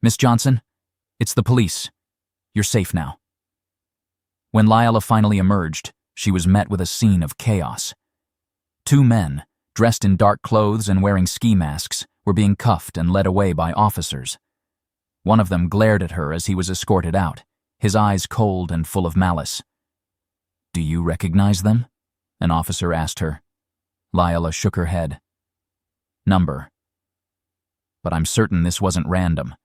[SPEAKER 1] "Miss Johnson, it's the police. You're safe now." When Lila finally emerged, she was met with a scene of chaos. Two men, dressed in dark clothes and wearing ski masks, were being cuffed and led away by officers. One of them glared at her as he was escorted out, his eyes cold and full of malice. "Do you recognize them?" an officer asked her. Lila shook her head. "Number. But I'm certain this wasn't random."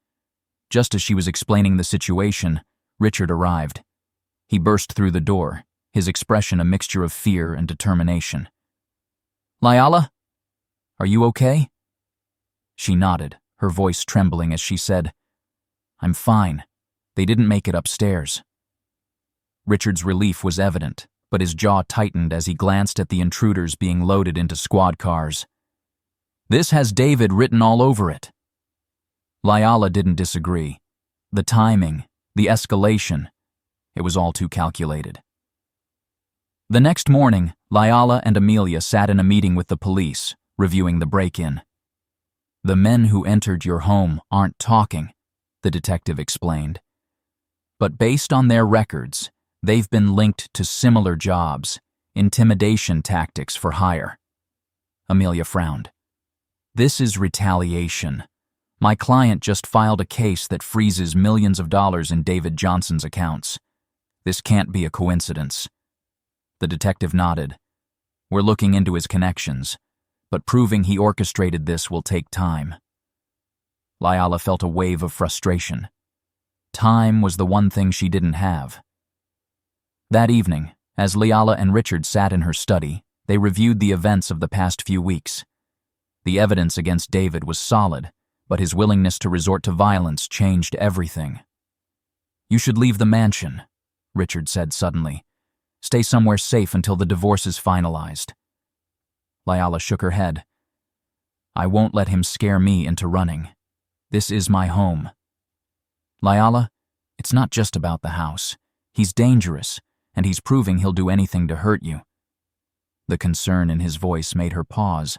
[SPEAKER 1] Just as she was explaining the situation, Richard arrived. He burst through the door, his expression a mixture of fear and determination. "Lila? Are you okay?" She nodded, her voice trembling as she said, "I'm fine. They didn't make it upstairs." Richard's relief was evident, but his jaw tightened as he glanced at the intruders being loaded into squad cars. "This has David written all over it." Lila didn't disagree. The timing, the escalation, it was all too calculated. The next morning, Lila and Amelia sat in a meeting with the police, reviewing the break-in. "The men who entered your home aren't talking," the detective explained. "But based on their records, they've been linked to similar jobs, intimidation tactics for hire." Amelia frowned. "This is retaliation. My client just filed a case that freezes millions of dollars in David Johnson's accounts. This can't be a coincidence." The detective nodded. "We're looking into his connections, but proving he orchestrated this will take time." Lila felt a wave of frustration. Time was the one thing she didn't have. That evening, as Lila and Richard sat in her study, they reviewed the events of the past few weeks. The evidence against David was solid, but his willingness to resort to violence changed everything. "You should leave the mansion," Richard said suddenly. "Stay somewhere safe until the divorce is finalized." Layala shook her head. "I won't let him scare me into running. This is my home." "Layala, it's not just about the house. He's dangerous, and he's proving he'll do anything to hurt you." The concern in his voice made her pause.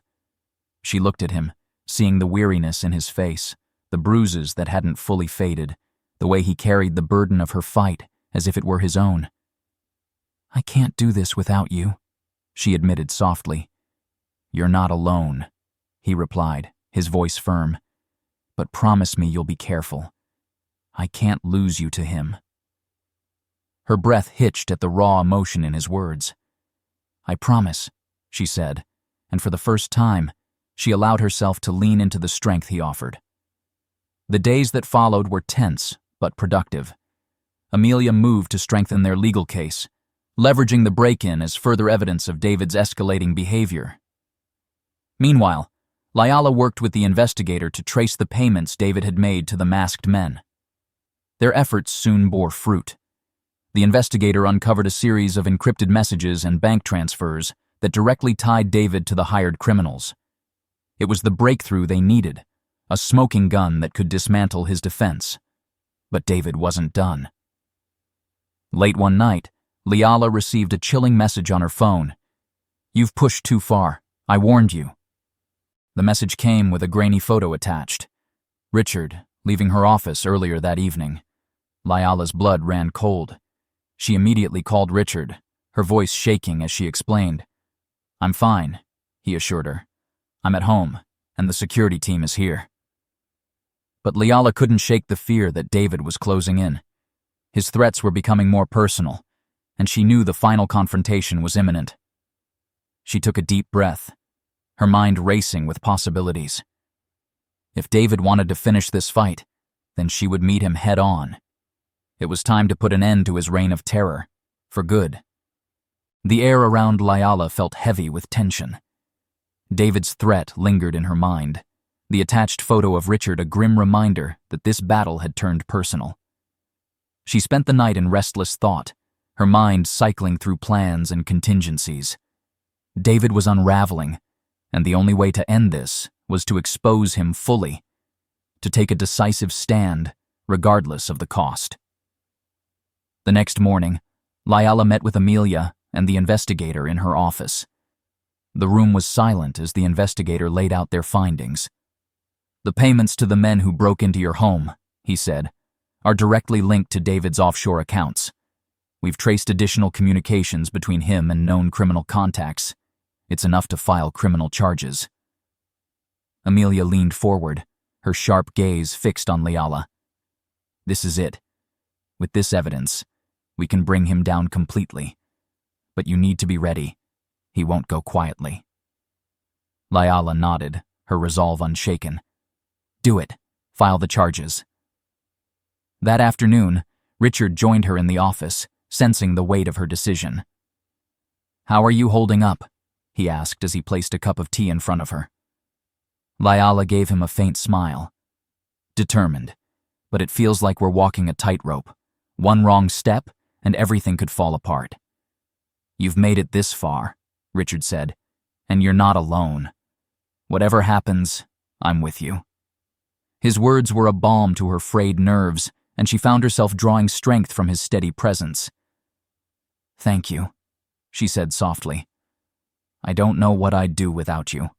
[SPEAKER 1] She looked at him, seeing the weariness in his face, the bruises that hadn't fully faded, the way he carried the burden of her fight as if it were his own. "I can't do this without you," she admitted softly. "You're not alone," he replied, his voice firm. "But promise me you'll be careful. I can't lose you to him." Her breath hitched at the raw emotion in his words. "I promise," she said, and for the first time, she allowed herself to lean into the strength he offered. The days that followed were tense, but productive. Amelia moved to strengthen their legal case, leveraging the break-in as further evidence of David's escalating behavior. Meanwhile, Layala worked with the investigator to trace the payments David had made to the masked men. Their efforts soon bore fruit. The investigator uncovered a series of encrypted messages and bank transfers that directly tied David to the hired criminals. It was the breakthrough they needed, a smoking gun that could dismantle his defense. But David wasn't done. Late one night, Layala received a chilling message on her phone. "You've pushed too far. I warned you." The message came with a grainy photo attached. Richard, leaving her office earlier that evening. Layala's blood ran cold. She immediately called Richard, her voice shaking as she explained. "I'm fine," he assured her. "I'm at home, and the security team is here." But Layala couldn't shake the fear that David was closing in. His threats were becoming more personal, and she knew the final confrontation was imminent. She took a deep breath, her mind racing with possibilities. If David wanted to finish this fight, then she would meet him head-on. It was time to put an end to his reign of terror, for good. The air around Layala felt heavy with tension. David's threat lingered in her mind, the attached photo of Richard a grim reminder that this battle had turned personal. She spent the night in restless thought, her mind cycling through plans and contingencies. David was unraveling, and the only way to end this was to expose him fully, to take a decisive stand, regardless of the cost. The next morning, Layala met with Amelia and the investigator in her office. The room was silent as the investigator laid out their findings. "The payments to the men who broke into your home," he said, "are directly linked to David's offshore accounts. We've traced additional communications between him and known criminal contacts. It's enough to file criminal charges." Amelia leaned forward, her sharp gaze fixed on Layala. "This is it. With this evidence, we can bring him down completely. But you need to be ready. He won't go quietly." Layala nodded, her resolve unshaken. "Do it. File the charges." That afternoon, Richard joined her in the office, sensing the weight of her decision. "How are you holding up?" he asked as he placed a cup of tea in front of her. Layala gave him a faint smile. "Determined, but it feels like we're walking a tightrope. One wrong step, and everything could fall apart." "You've made it this far," Richard said, "and you're not alone. Whatever happens, I'm with you." His words were a balm to her frayed nerves, and she found herself drawing strength from his steady presence. "Thank you," she said softly. "I don't know what I'd do without you."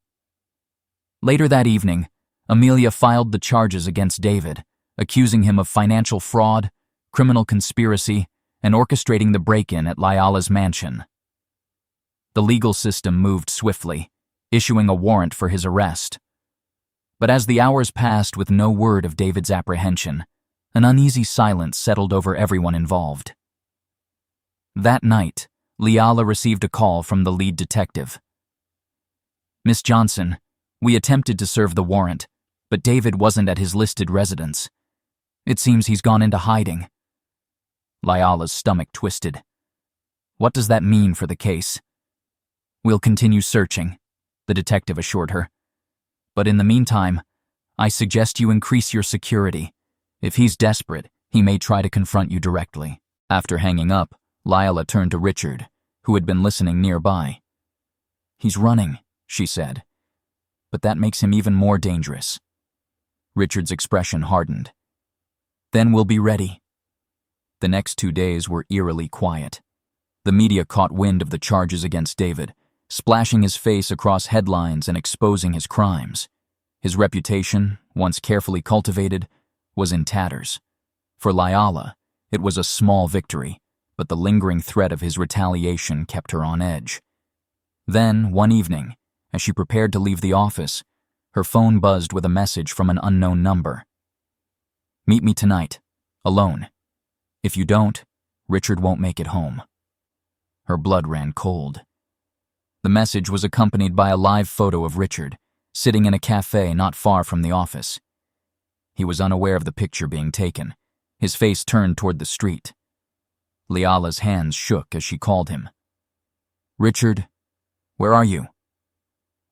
[SPEAKER 1] Later that evening, Amelia filed the charges against David, accusing him of financial fraud, criminal conspiracy, and orchestrating the break-in at Layala's mansion. The legal system moved swiftly, issuing a warrant for his arrest. But as the hours passed with no word of David's apprehension, an uneasy silence settled over everyone involved. That night, Layala received a call from the lead detective. "Miss Johnson, we attempted to serve the warrant, but David wasn't at his listed residence. It seems he's gone into hiding." Layala's stomach twisted. "What does that mean for the case?" "We'll continue searching," the detective assured her. "But in the meantime, I suggest you increase your security. If he's desperate, he may try to confront you directly." After hanging up, Lila turned to Richard, who had been listening nearby. "He's running," she said. "But that makes him even more dangerous." Richard's expression hardened. "Then we'll be ready." The next 2 days were eerily quiet. The media caught wind of the charges against David, splashing his face across headlines and exposing his crimes. His reputation, once carefully cultivated, was in tatters. For Lila, it was a small victory, but the lingering threat of his retaliation kept her on edge. Then, one evening, as she prepared to leave the office, her phone buzzed with a message from an unknown number. "Meet me tonight, alone. If you don't, Richard won't make it home." Her blood ran cold. The message was accompanied by a live photo of Richard, sitting in a cafe not far from the office. He was unaware of the picture being taken, his face turned toward the street. Liala's hands shook as she called him. "Richard, where are you?"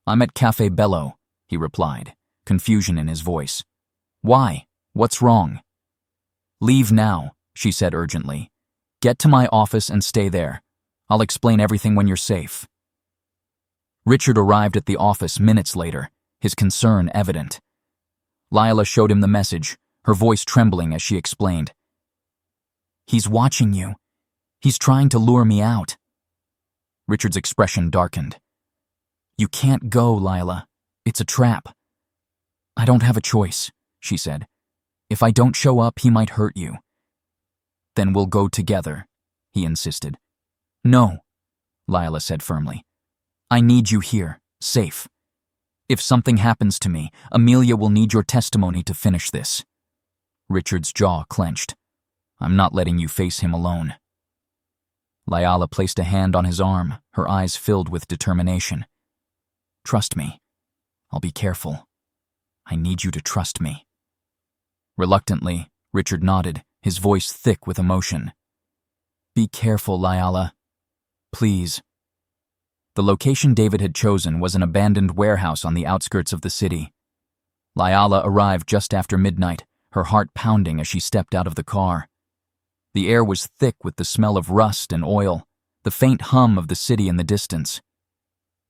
[SPEAKER 1] "I'm at Cafe Bello," he replied, confusion in his voice. "Why? What's wrong?" "Leave now," she said urgently. "Get to my office and stay there. I'll explain everything when you're safe." Richard arrived at the office minutes later, his concern evident. Lila showed him the message, her voice trembling as she explained. "He's watching you. He's trying to lure me out." Richard's expression darkened. "You can't go, Lila. It's a trap." "I don't have a choice," she said. "If I don't show up, he might hurt you." "Then we'll go together," he insisted. "No," Lila said firmly. "I need you here, safe. If something happens to me, Amelia will need your testimony to finish this." Richard's jaw clenched. "I'm not letting you face him alone." Lila placed a hand on his arm, her eyes filled with determination. "Trust me. I'll be careful. I need you to trust me." Reluctantly, Richard nodded, his voice thick with emotion. "Be careful, Lila. Please." The location David had chosen was an abandoned warehouse on the outskirts of the city. Lila arrived just after midnight, her heart pounding as she stepped out of the car. The air was thick with the smell of rust and oil, the faint hum of the city in the distance.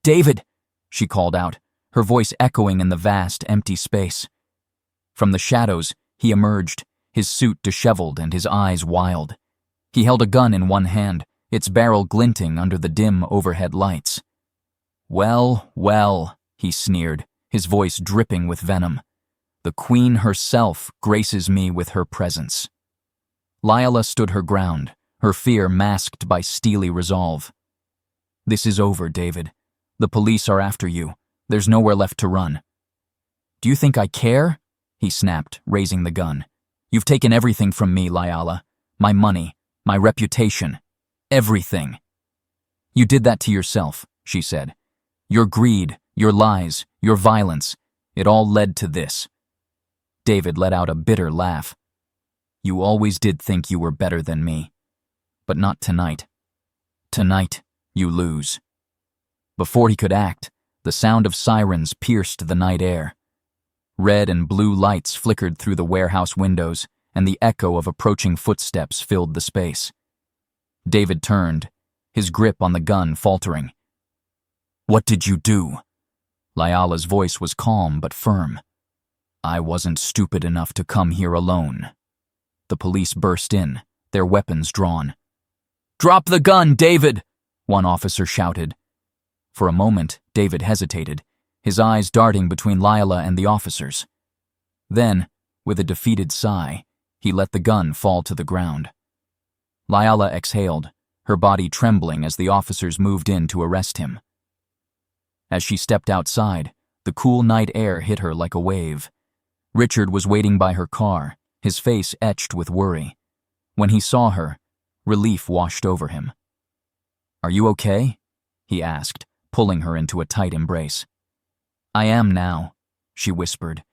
[SPEAKER 1] "David!" she called out, her voice echoing in the vast, empty space. From the shadows, he emerged, his suit disheveled and his eyes wild. He held a gun in one hand, its barrel glinting under the dim overhead lights. "Well, well," he sneered, his voice dripping with venom. "The Queen herself graces me with her presence." Lila stood her ground, her fear masked by steely resolve. "This is over, David. The police are after you. There's nowhere left to run." "Do you think I care?" he snapped, raising the gun. "You've taken everything from me, Lila. My money, my reputation. Everything." "You did that to yourself," she said. "Your greed, your lies, your violence, it all led to this." David let out a bitter laugh. "You always did think you were better than me. But not tonight. Tonight, you lose." Before he could act, the sound of sirens pierced the night air. Red and blue lights flickered through the warehouse windows, and the echo of approaching footsteps filled the space. David turned, his grip on the gun faltering. "What did you do?" Lila's voice was calm but firm. "I wasn't stupid enough to come here alone." The police burst in, their weapons drawn. "Drop the gun, David!" one officer shouted. For a moment, David hesitated, his eyes darting between Lila and the officers. Then, with a defeated sigh, he let the gun fall to the ground. Lila exhaled, her body trembling as the officers moved in to arrest him. As she stepped outside, the cool night air hit her like a wave. Richard was waiting by her car, his face etched with worry. When he saw her, relief washed over him. "Are you okay?" he asked, pulling her into a tight embrace. "I am now," she whispered,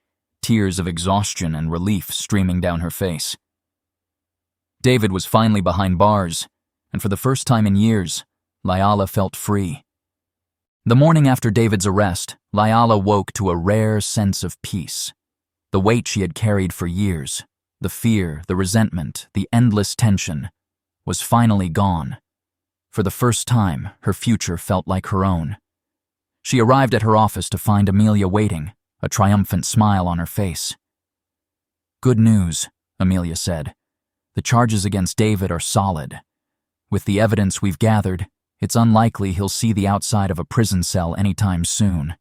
[SPEAKER 1] tears of exhaustion and relief streaming down her face. David was finally behind bars, and for the first time in years, Lila felt free. The morning after David's arrest, Lila woke to a rare sense of peace. The weight she had carried for years, the fear, the resentment, the endless tension, was finally gone. For the first time, her future felt like her own. She arrived at her office to find Amelia waiting, a triumphant smile on her face. "Good news," Amelia said. "The charges against David are solid. With the evidence we've gathered, it's unlikely he'll see the outside of a prison cell anytime soon."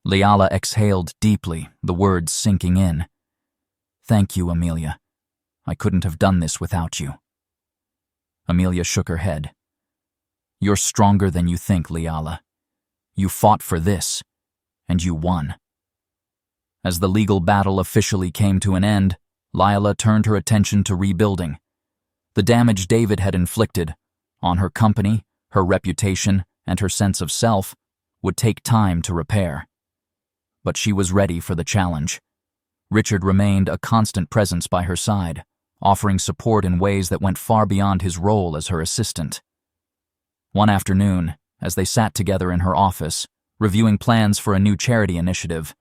[SPEAKER 1] Liala exhaled deeply, the words sinking in. "Thank you, Amelia. I couldn't have done this without you." Amelia shook her head. "You're stronger than you think, Liala. You fought for this, and you won." As the legal battle officially came to an end, Liala turned her attention to rebuilding. The damage David had inflicted on her company, her reputation, and her sense of self would take time to repair. But she was ready for the challenge. Richard remained a constant presence by her side, offering support in ways that went far beyond his role as her assistant. One afternoon, as they sat together in her office, reviewing plans for a new charity initiative,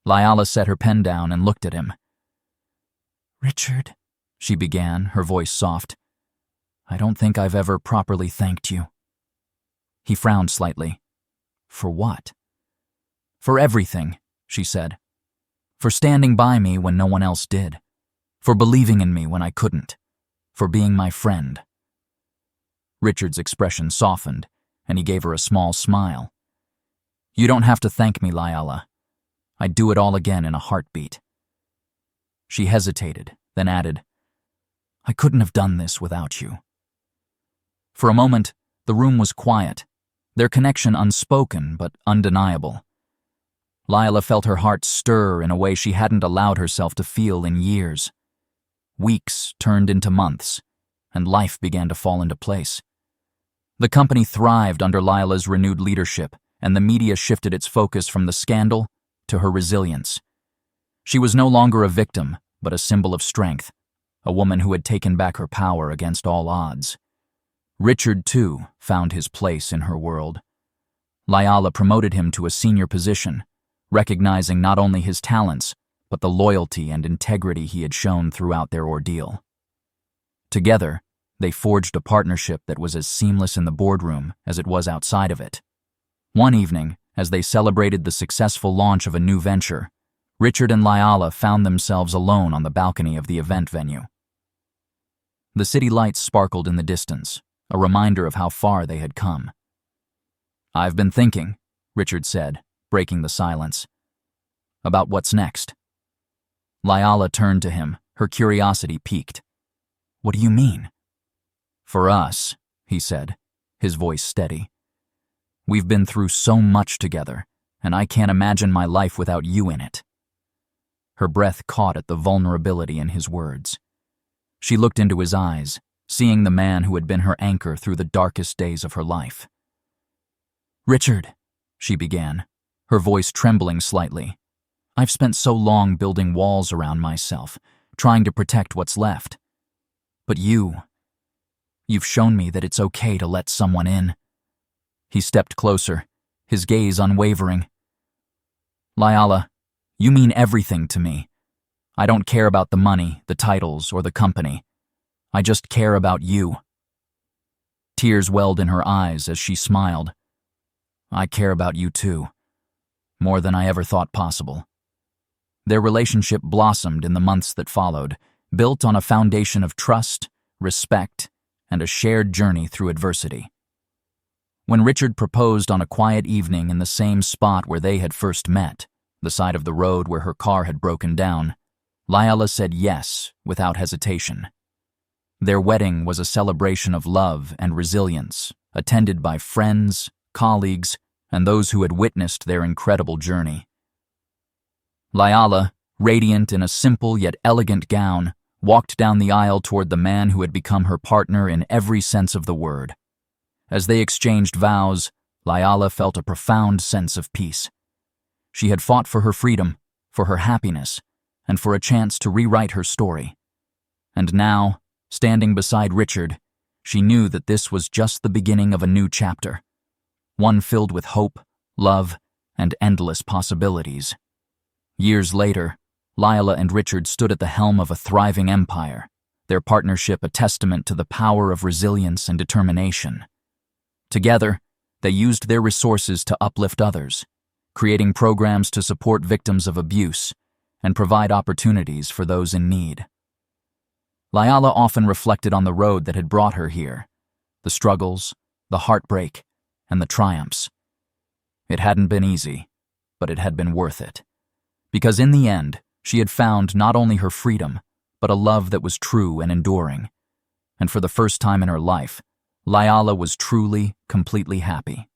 [SPEAKER 1] Liala set her pen down and looked at him. "Richard," she began, her voice soft, "I don't think I've ever properly thanked you." He frowned slightly. "For what?" "For everything," she said. "For standing by me when no one else did. For believing in me when I couldn't. For being my friend." Richard's expression softened, and he gave her a small smile. "You don't have to thank me, Liala. I'd do it all again in a heartbeat." She hesitated, then added, "I couldn't have done this without you." For a moment, the room was quiet, their connection unspoken but undeniable. Liala felt her heart stir in a way she hadn't allowed herself to feel in years. Weeks turned into months, and life began to fall into place. The company thrived under Liala's renewed leadership, and the media shifted its focus from the scandal to her resilience. She was no longer a victim, but a symbol of strength, a woman who had taken back her power against all odds. Richard, too, found his place in her world. Liala promoted him to a senior position, recognizing not only his talents, but the loyalty and integrity he had shown throughout their ordeal. Together, they forged a partnership that was as seamless in the boardroom as it was outside of it. One evening, as they celebrated the successful launch of a new venture, Richard and Liala found themselves alone on the balcony of the event venue. The city lights sparkled in the distance, a reminder of how far they had come. "I've been thinking," Richard said, breaking the silence, "about what's next." Liala turned to him, her curiosity piqued. "What do you mean?" "For us," he said, his voice steady. "We've been through so much together, and I can't imagine my life without you in it." Her breath caught at the vulnerability in his words. She looked into his eyes, seeing the man who had been her anchor through the darkest days of her life. "Richard," she began, her voice trembling slightly, "I've spent so long building walls around myself, trying to protect what's left. But you've shown me that it's okay to let someone in." He stepped closer, his gaze unwavering. "Liala, you mean everything to me. I don't care about the money, the titles, or the company. I just care about you." Tears welled in her eyes as she smiled. "I care about you too, more than I ever thought possible." Their relationship blossomed in the months that followed, built on a foundation of trust, respect, and a shared journey through adversity. When Richard proposed on a quiet evening in the same spot where they had first met, the side of the road where her car had broken down, Liala said yes without hesitation. Their wedding was a celebration of love and resilience, attended by friends, colleagues, and those who had witnessed their incredible journey. Liala, radiant in a simple yet elegant gown, walked down the aisle toward the man who had become her partner in every sense of the word. As they exchanged vows, Liala felt a profound sense of peace. She had fought for her freedom, for her happiness, and for a chance to rewrite her story. And now, standing beside Richard, she knew that this was just the beginning of a new chapter, one filled with hope, love, and endless possibilities. Years later, Lila and Richard stood at the helm of a thriving empire, their partnership a testament to the power of resilience and determination. Together, they used their resources to uplift others, creating programs to support victims of abuse and provide opportunities for those in need. Lila often reflected on the road that had brought her here, the struggles, the heartbreak, and the triumphs. It hadn't been easy, but it had been worth it. Because in the end, she had found not only her freedom, but a love that was true and enduring. And for the first time in her life, Lila was truly, completely happy.